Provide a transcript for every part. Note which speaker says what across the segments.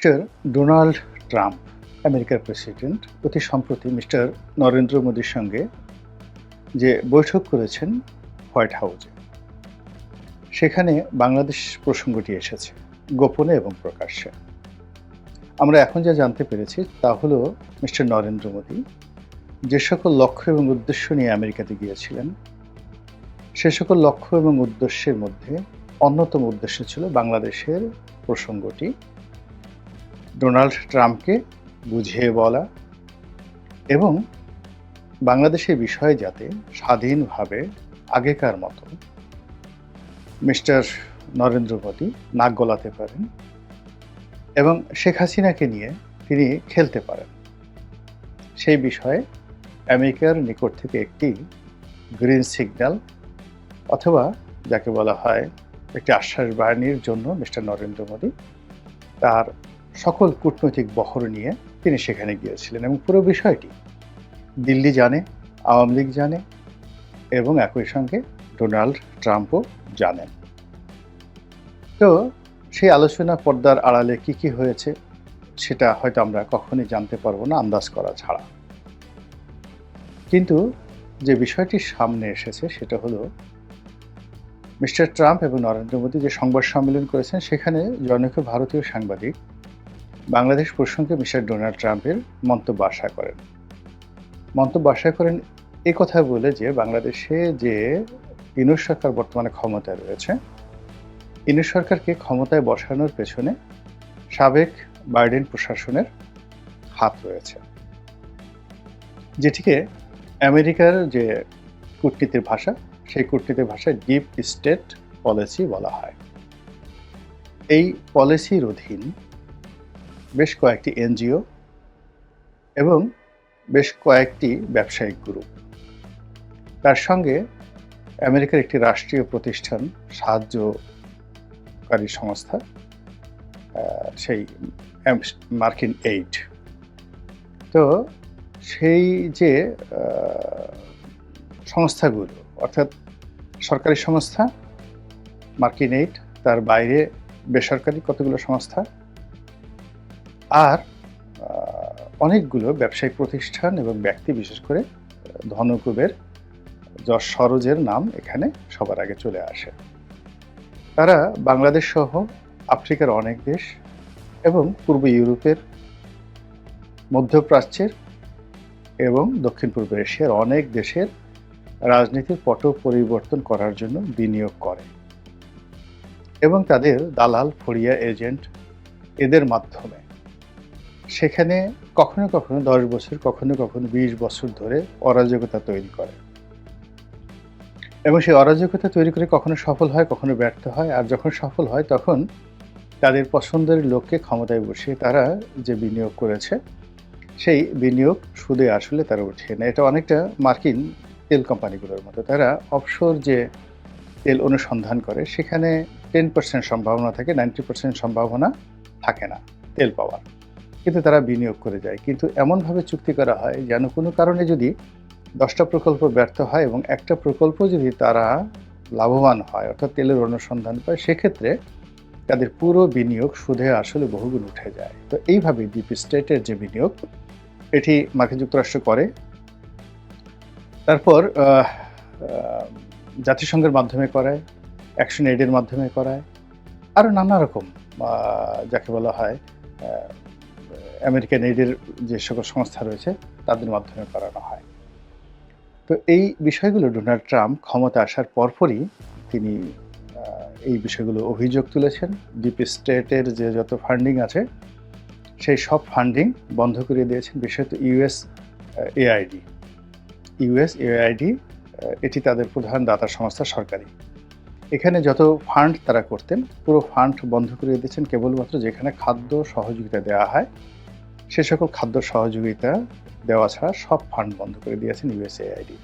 Speaker 1: Mister Donald Trump, আমেরিকার president, অতি সম্প্রতি মিস্টার নরেন্দ্র মোদীর সঙ্গে যে বৈঠক করেছেন হোয়াইট হাউসে, সেখানে বাংলাদেশ প্রসঙ্গটি এসেছে গোপনে এবং প্রকাশ্যে। আমরা এখন যা জানতে পেরেছি তা হলো মিস্টার নরেন্দ্র মোদী যে সকল লক্ষ্য এবং উদ্দেশ্য নিয়ে আমেরিকাতে গিয়েছিলেন, সে সকল লক্ষ্য এবং উদ্দেশ্যের মধ্যে অন্যতম উদ্দেশ্য ছিল বাংলাদেশের প্রসঙ্গটি ডোনাল্ড ট্রাম্পকে বুঝিয়ে বলা এবং বাংলাদেশের বিষয়ে যাতে স্বাধীনভাবে আগেকার মতো মিস্টার নরেন্দ্র মোদী নাক গলাতে পারেন এবং শেখ হাসিনাকে নিয়ে তিনি খেলতে পারেন, সেই বিষয়ে আমেরিকার নিকট থেকে একটি গ্রিন সিগন্যাল অথবা যাকে বলা হয় একটি আশ্বাস বাহিনীর জন্য মিস্টার নরেন্দ্র মোদী তার সকল কূটনৈতিক বহর নিয়ে তিনি সেখানে গিয়েছিলেন এবং পুরো বিষয়টি দিল্লি জানে, আওয়ামী লীগ জানে এবং একই সঙ্গে ডোনাল্ড ট্রাম্পও জানেন। তো সেই আলোচনা পর্দার আড়ালে কি হয়েছে সেটা হয়তো আমরা কখনোই জানতে পারবো না আন্দাজ করা ছাড়া। কিন্তু যে বিষয়টি সামনে এসেছে সেটা হলো মিস্টার ট্রাম্প এবং নরেন্দ্র মোদী যে সংবাদ সম্মেলন করেছেন সেখানে জনৈক ভারতীয় সাংবাদিক বাংলাদেশ প্রসঙ্গে মিস্টার ডোনাল্ড ট্রাম্পের মন্তব্য আশা করেন এই কথা বলে যে বাংলাদেশে যে ইউনূস সরকার বর্তমানে ক্ষমতায় রয়েছে, ইউনূস সরকারকে ক্ষমতায় বসানোর পেছনে সাবেক বাইডেন প্রশাসনের হাত রয়েছে, যেটিকে আমেরিকার যে কূটনীতির ভাষা সেই কূটনীতির ভাষায় ডিপ স্টেট পলিসি বলা হয়। এই পলিসির অধীন বেশ কয়েকটি এনজিও এবং বেশ কয়েকটি ব্যবসায়িক গ্রুপ, তার সঙ্গে আমেরিকার একটি রাষ্ট্রীয় প্রতিষ্ঠান সাহায্যকারী সংস্থা, সেই মার্কিন এইড। তো সেই যে সংস্থাগুলো অর্থাৎ সরকারি সংস্থা মার্কিন এইড, তার বাইরে বেসরকারি কতগুলো সংস্থা আর অনেকগুলো ব্যবসায়িক প্রতিষ্ঠান এবং ব্যক্তি, বিশেষ করে ধনকুবের যশ সরোজের নাম এখানে সবার আগে চলে আসে। তারা বাংলাদেশ সহ আফ্রিকার অনেক দেশ এবং পূর্ব ইউরোপের, মধ্যপ্রাচ্যের এবং দক্ষিণ পূর্ব এশিয়ার অনেক দেশের রাজনীতির পট পরিবর্তন করার জন্য বিনিয়োগ করে এবং তাদের দালাল, ফড়িয়া, এজেন্ট এদের মাধ্যমে সেখানে কখনো কখনো 10 বছর, কখনো 20 বছর ধরে অরাজকতা তৈরি করে এবং সেই অরাজকতা তৈরি করে কখনো সফল হয়, কখনো ব্যর্থ হয়। আর যখন সফল হয় তখন তাদের পছন্দের লোককে ক্ষমতায় বসিয়ে তারা যে বিনিয়োগ করেছে সেই বিনিয়োগ সুদে আসলে তারা উঠিয়ে নেয়। এটা অনেকটা মার্কিন তেল কোম্পানিগুলোর মতো। তারা অফশোর যে তেল অনুসন্ধান করে সেখানে 10% সম্ভাবনা থাকে, 90% সম্ভাবনা থাকে না তেল পাওয়ার, কিন্তু তারা বিনিয়োগ করে যায়। কিন্তু এমনভাবে চুক্তি করা হয় যেন কোনো কারণে যদি 10টা প্রকল্প ব্যর্থ হয় এবং একটা প্রকল্প যদি তারা লাভবান হয় অর্থাৎ তেলের অনুসন্ধান পায়, সেক্ষেত্রে তাদের পুরো বিনিয়োগ সুদে আসলে বহুগুণ উঠে যায়। তো এইভাবে ডিপ স্টেটের যে বিনিয়োগ এটি মার্কিন যুক্তরাষ্ট্র করে, তারপর জাতিসংঘের মাধ্যমে করায়, অ্যাকশন এইডের মাধ্যমে করায়, আরও নানা রকম যাকে বলা হয় আমেরিকান এইডের যে সকল সংস্থা রয়েছে তাদের মাধ্যমে করানো হয়। তো এই বিষয়গুলো ডোনাল্ড ট্রাম্প ক্ষমতা আসার পরপরই তিনি এই বিষয়গুলো অভিযোগ তুলেছেন। ডিপ স্টেটের যে যত ফান্ডিং আছে সেই সব ফান্ডিং বন্ধ করে দিয়েছেন, বিশেষত ইউএসএআইডি এটি তাদের প্রধান দাতা সংস্থা, সরকারি। এখানে যত ফান্ড তারা করতেন পুরো ফান্ড বন্ধ করে দিয়েছেন, কেবলমাত্র যেখানে খাদ্য সহযোগিতা দেওয়া হয় সে সকল খাদ্য সহযোগিতা দেওয়া ছাড়া সব ফান্ড বন্ধ করে দিয়েছেন ইউএসএআইডি।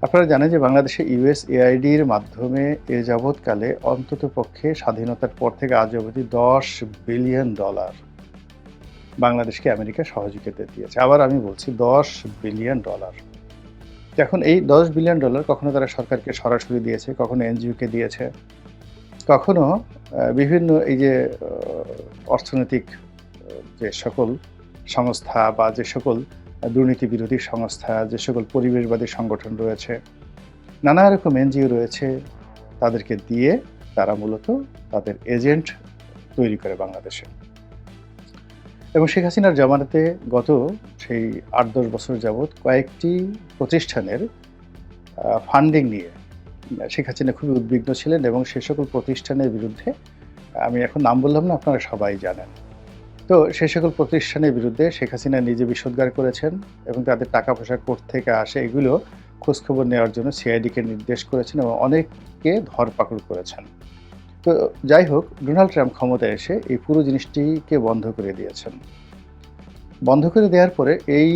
Speaker 1: আপনারা জানেন যে বাংলাদেশে ইউএসএআইডির মাধ্যমে এ যাবৎকালে অন্তত পক্ষে স্বাধীনতার পর থেকে আজ অবধি $10 বিলিয়ন বাংলাদেশকে আমেরিকা সহযোগিতা দিয়েছে। আবার আমি বলছি $10 বিলিয়ন। এখন এই $10 বিলিয়ন কখনো তারা সরকারকে সরাসরি দিয়েছে, কখনো এনজিওকে দিয়েছে, কখনো বিভিন্ন এই যে অর্থনৈতিক যে সকল সংস্থা বা যে সকল দুর্নীতি বিরোধী সংস্থা, যে সকল পরিবেশবাদী সংগঠন রয়েছে, নানা রকম এনজিও রয়েছে, তাদেরকে দিয়ে তারা মূলত তাদের এজেন্ট তৈরি করে বাংলাদেশে। এবং শেখ হাসিনার জামানাতে গত সেই ৮-১০ বছর যাবৎ কয়েকটি প্রতিষ্ঠানের ফান্ডিং নিয়ে শেখ হাসিনা খুবই উদ্বিগ্ন ছিলেন এবং সে সকল প্রতিষ্ঠানের বিরুদ্ধে, আমি এখন নাম বললাম না, আপনারা সবাই জানেন। তো সে সকল প্রতিষ্ঠানের বিরুদ্ধে শেখ হাসিনা নিজে বিষোদ্গার করেছেন এবং তাদের টাকা পয়সা কোত্থেকে আসে এগুলো খোঁজখবর নেওয়ার জন্য সিআইডিকে নির্দেশ করেছেন এবং অনেককে ধরপাকড় করেছেন। তো যাই হোক, ডোনাল্ড ট্রাম্প ক্ষমতায় এসে এই পুরো জিনিসটিকে বন্ধ করে দিয়েছেন। বন্ধ করে দেওয়ার পরে এই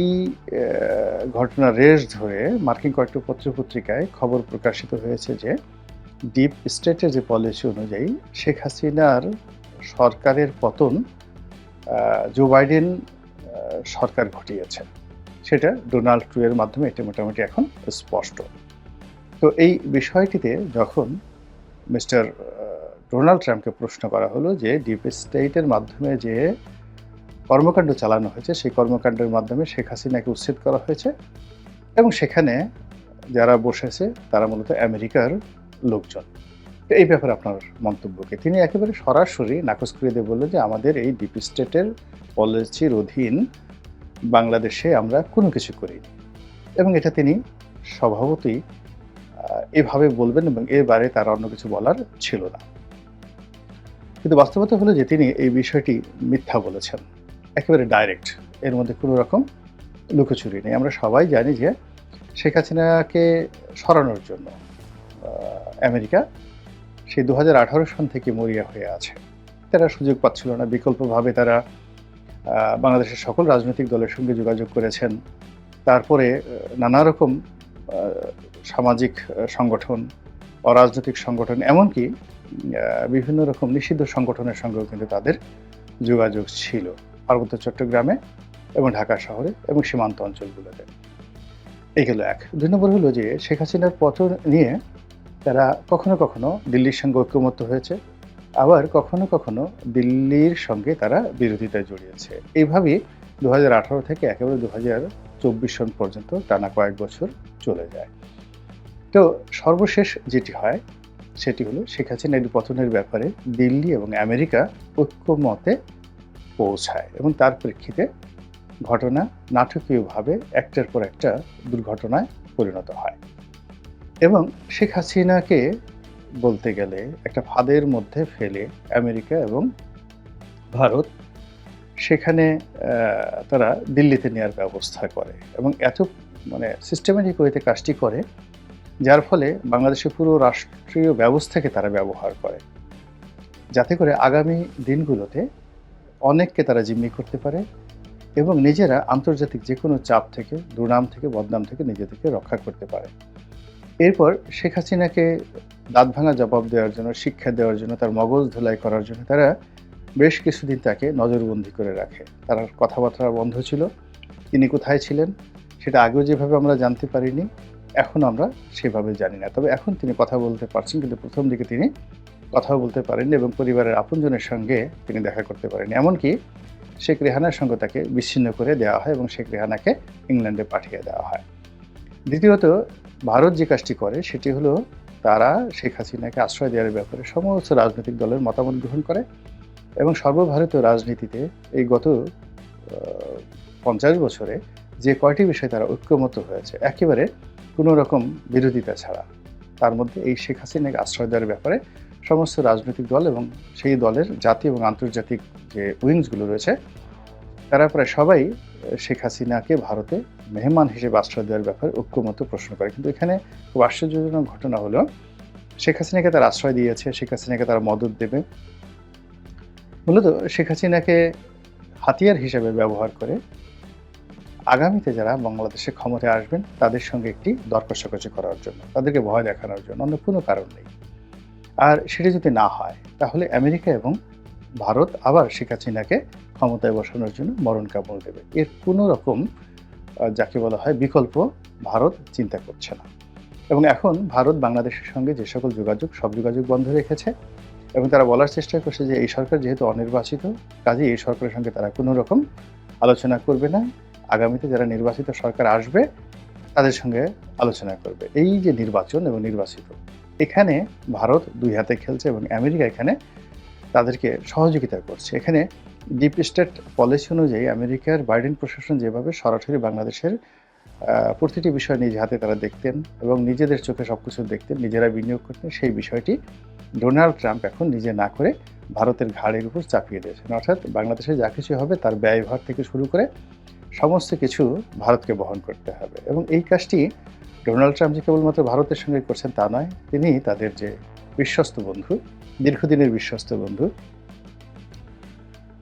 Speaker 1: ঘটনার রেশ ধরে মার্কিন কয়েকটি পত্রপত্রিকায় খবর প্রকাশিত হয়েছে যে ডিপ স্টেটের যে পলিসি অনুযায়ী শেখ হাসিনার সরকারের পতন জো বাইডেন সরকার ঘটিয়েছে, সেটা ডোনাল্ড ট্রাম্পের মাধ্যমে এটা মোটামুটি এখন স্পষ্ট। তো এই বিষয়টিতে যখন মিস্টার ডোনাল্ড ট্রাম্পকে প্রশ্ন করা হলো যে ডিপ স্টেটের মাধ্যমে যে কর্মকাণ্ড চালানো হয়েছে সেই কর্মকাণ্ডের মাধ্যমে শেখ হাসিনাকে উচ্ছেদ করা হয়েছে এবং সেখানে যারা বসেছে তারা মূলত আমেরিকার লোকজন, এই ব্যাপারে আপনার মন্তব্যকে তিনি একেবারে সরাসরি নাকচ করে দিয়ে বললেন যে আমাদের এই ডিপ স্টেটের পলিসির অধীন বাংলাদেশে আমরা কোনো কিছু করিনি এবং এটা তিনি স্বভাবতই এভাবে বলবেন এবং এর বাইরে তার অন্য কিছু বলার ছিল না। কিন্তু বাস্তবতা হলো যে তিনি এই বিষয়টি মিথ্যা বলেছেন, একেবারে ডাইরেক্ট, এর মধ্যে কোনো রকম লুকোচুরি নেই। আমরা সবাই জানি যে শেখ হাসিনাকে সরানোর জন্য আমেরিকা সেই 2018 সন থেকে মরিয়া হয়ে আছে। তারা সুযোগ পাচ্ছিল না, বিকল্পভাবে তারা বাংলাদেশের সকল রাজনৈতিক দলের সঙ্গে যোগাযোগ করেছেন। তারপরে নানা রকম সামাজিক সংগঠন, অরাজনৈতিক সংগঠন, এমনকি বিভিন্ন রকম নিষিদ্ধ সংগঠনের সঙ্গেও কিন্তু তাদের যোগাযোগ ছিল পার্বত্য চট্টগ্রামে এবং ঢাকা শহরে এবং সীমান্ত অঞ্চলগুলোতে। এইগুলো এক। ২ নম্বর হলো যে শেখ হাসিনার পতন নিয়ে তারা কখনো কখনো দিল্লির সঙ্গে ঐক্যমত্য হয়েছে, আবার কখনো কখনো দিল্লির সঙ্গে তারা বিরোধিতায় জড়িয়েছে। এইভাবেই 2018 থেকে একেবারে 2024 সন পর্যন্ত টানা কয়েক বছর চলে যায়। তো সর্বশেষ যেটি হয় সেটি হলো শেখ হাসিনার পতনের ব্যাপারে দিল্লি এবং আমেরিকা ঐক্যমতে পৌঁছায় এবং তার প্রেক্ষিতে ঘটনা নাটকীয়ভাবে একটার পর একটা দুর্ঘটনায় পরিণত হয় এবং শেখ হাসিনাকে বলতে গেলে একটা ফাঁদের মধ্যে ফেলে আমেরিকা এবং ভারত সেখানে তারা দিল্লিতে নেওয়ার ব্যবস্থা করে এবং এত সিস্টেমেটিক ওয়েতে কাজটি করে যার ফলে বাংলাদেশের পুরো রাষ্ট্রীয় ব্যবস্থাকে তারা ব্যবহার করে যাতে করে আগামী দিনগুলোতে অনেককে তারা জিম্মি করতে পারে এবং নিজেরা আন্তর্জাতিক যে কোনো চাপ থেকে, দুর্নাম থেকে, বদনাম থেকে নিজেদেরকে রক্ষা করতে পারে। এরপর শেখ হাসিনাকে দাঁত ভাঙা জবাব দেওয়ার জন্য, শিক্ষা দেওয়ার জন্য, তার মগজ ধোলাই করার জন্য তারা বেশ কিছুদিন তাকে নজরবন্দি করে রাখে। তার কথাবার্তা বন্ধ ছিল, তিনি কোথায় ছিলেন সেটা আগেও যেভাবে আমরা জানতে পারিনি, এখন আমরা সেভাবে জানি না। তবে এখন তিনি কথা বলতে পারছেন, কিন্তু প্রথম দিকে তিনি কথাও বলতে পারেননি এবং পরিবারের আপনজনের সঙ্গে তিনি দেখা করতে পারেননি। এমনকি শেখ রেহানার সঙ্গে তাকে বিচ্ছিন্ন করে দেওয়া হয় এবং শেখ রেহানাকে ইংল্যান্ডে পাঠিয়ে দেওয়া হয়। দ্বিতীয়ত, ভারত যে কাজটি করে সেটি হলো তারা শেখ হাসিনাকে আশ্রয় দেওয়ার ব্যাপারে সমস্ত রাজনৈতিক দলের মতামত গ্রহণ করে এবং সর্বভারতীয় রাজনীতিতে এই গত 50 বছরে যে কয়টি বিষয়ে তারা ঐক্যমত হয়েছে একেবারে কোনো রকম বিরোধিতা ছাড়া, তার মধ্যে এই শেখ হাসিনাকে আশ্রয় দেওয়ার ব্যাপারে সমস্ত রাজনৈতিক দল এবং সেই দলের জাতীয় এবং আন্তর্জাতিক যে উইংসগুলো রয়েছে তারা প্রায় সবাই শেখ হাসিনাকে ভারতে মেহমান হিসেবে আশ্রয় দেওয়ার ব্যাপারে ঐক্যমত প্রশ্ন করে। কিন্তু এখানে খুব আশ্চর্যজনক ঘটনা হলো শেখ হাসিনাকে তারা আশ্রয় দিয়েছে, শেখ হাসিনাকে তারা মদত দেবে, মূলত শেখ হাসিনাকে হাতিয়ার হিসেবে ব্যবহার করে আগামীতে যারা বাংলাদেশে ক্ষমতায় আসবেন তাদের সঙ্গে একটি দর কষাকষি করার জন্য, তাদেরকে ভয় দেখানোর জন্য, অন্য কোনো কারণ নেই। আর সেটা যদি না হয় তাহলে আমেরিকা এবং ভারত আবার শেখ হাসিনাকে ক্ষমতায় বসানোর জন্য মরণ কামড় দেবে। এর কোনো রকম যাকে বলা হয় বিকল্প ভারত চিন্তা করছে না এবং এখন ভারত বাংলাদেশের সঙ্গে যে সকল যোগাযোগ, সব যোগাযোগ বন্ধ রেখেছে এবং তারা বলার চেষ্টা করছে যে এই সরকার যেহেতু অনির্বাচিত, কাজেই এই সরকারের সঙ্গে তারা কোনো রকম আলোচনা করবে না। আগামীতে যারা নির্বাচিত সরকার আসবে তাদের সঙ্গে আলোচনা করবে। এই যে নির্বাচন এবং নির্বাচিত, এখানে ভারত ২ হাতে খেলছে এবং আমেরিকা এখানে তাদেরকে সহযোগিতা করছে। এখানে ডিপ স্টেট পলিসি অনুযায়ী আমেরিকার বাইডেন প্রশাসন যেভাবে সরাসরি বাংলাদেশের প্রতিটি বিষয় নিজ হাতে তারা দেখতেন এবং নিজেদের চোখে সবকিছু দেখতেন, নিজেরা বিনিয়োগ করতেন, সেই বিষয়টি ডোনাল্ড ট্রাম্প এখন নিজে না করে ভারতের ঘাড়ের উপর চাপিয়ে দিয়েছেন। অর্থাৎ বাংলাদেশে যা কিছু হবে তার ব্যয়ভার থেকে শুরু করে সমস্ত কিছু ভারতকে বহন করতে হবে এবং এই কাজটি ডোনাল্ড ট্রাম্প যে কেবলমাত্র ভারতের সঙ্গে করছেন তা নয়, তিনি তাদের যে বিশ্বস্ত বন্ধু, দীর্ঘদিনের বিশ্বস্ত বন্ধু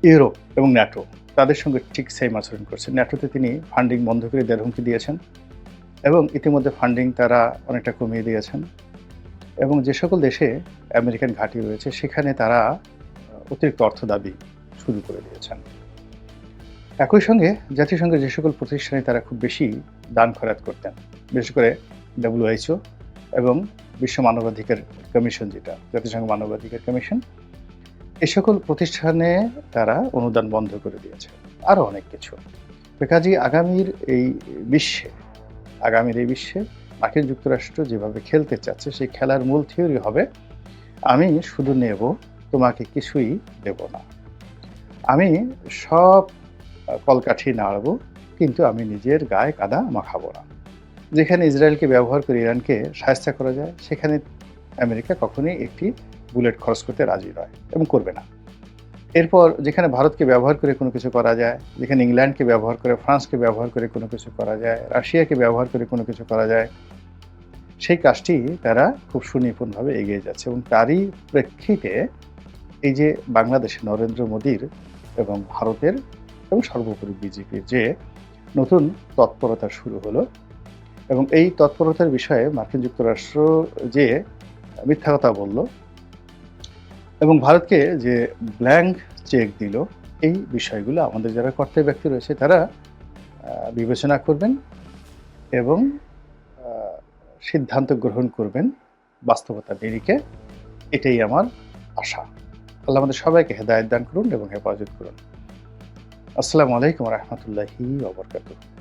Speaker 1: ইউরোপ এবং ন্যাটো, তাদের সঙ্গে ঠিক সেম আচরণ করছেন। ন্যাটোতে তিনি ফান্ডিং বন্ধ করে দেওয়ার হুমকি দিয়েছেন এবং ইতিমধ্যে ফান্ডিং তারা অনেকটা কমিয়ে দিয়েছেন এবং যে সকল দেশে আমেরিকান ঘাঁটি রয়েছে সেখানে তারা অতিরিক্ত অর্থ দাবি শুরু করে দিয়েছেন। একই সঙ্গে জাতিসংঘের যে সকল প্রতিষ্ঠানে তারা খুব বেশি দান খয়রাত করতেন, বিশেষ করে WHO এবং বিশ্ব মানবাধিকার কমিশন, যেটা জাতিসংঘ মানবাধিকার কমিশন, এই সকল প্রতিষ্ঠানে তারা অনুদান বন্ধ করে দিয়েছে, আরও অনেক কিছু। তো কাজেই আগামীর এই বিশ্বে মার্কিন যুক্তরাষ্ট্র যেভাবে খেলতে চাচ্ছে, সেই খেলার মূল থিওরি হবে আমি শুধু নেব, তোমাকে কিছুই দেব না। আমি সব কলকাঠি নাড়ব, কিন্তু আমি নিজের গায়ে কাদা মাখাবো না। যেখানে ইসরায়েলকে ব্যবহার করে ইরানকে শায়েস্তা করা যায়, সেখানে আমেরিকা কখনোই একটি বুলেট খরচ করতে রাজি নয় এবং করবে না। এরপর যেখানে ভারতকে ব্যবহার করে কোনো কিছু করা যায়, যেখানে ইংল্যান্ডকে ব্যবহার করে, ফ্রান্সকে ব্যবহার করে কোনো কিছু করা যায়, রাশিয়াকে ব্যবহার করে কোনো কিছু করা যায়, সেই কাজটি তারা খুব সুনিপুণভাবে এগিয়ে যাচ্ছে এবং তারই প্রেক্ষিতে এই যে বাংলাদেশে নরেন্দ্র মোদীর এবং ভারতের এবং সর্বোপরি বিজেপির যে নতুন তৎপরতা শুরু হলো এবং এই তৎপরতার বিষয়ে মার্কিন যুক্তরাষ্ট্র যে মিথ্যা কথা বলল এবং ভারতকে যে ব্ল্যাঙ্ক চেক দিল, এই বিষয়গুলো আমাদের যারা কর্তাব্য ব্যক্তি রয়েছে তারা বিবেচনা করবেন এবং সিদ্ধান্ত গ্রহণ করবেন বাস্তবতা নিরিখে। এটাই আমার আশা। আল্লাহ আমাদের সবাইকে হেদায়েত দান করুন এবং হেফাজত করুন। আসসালামু আলাইকুম ওয়া রাহমাতুল্লাহি ওয়া বারাকাতুহু।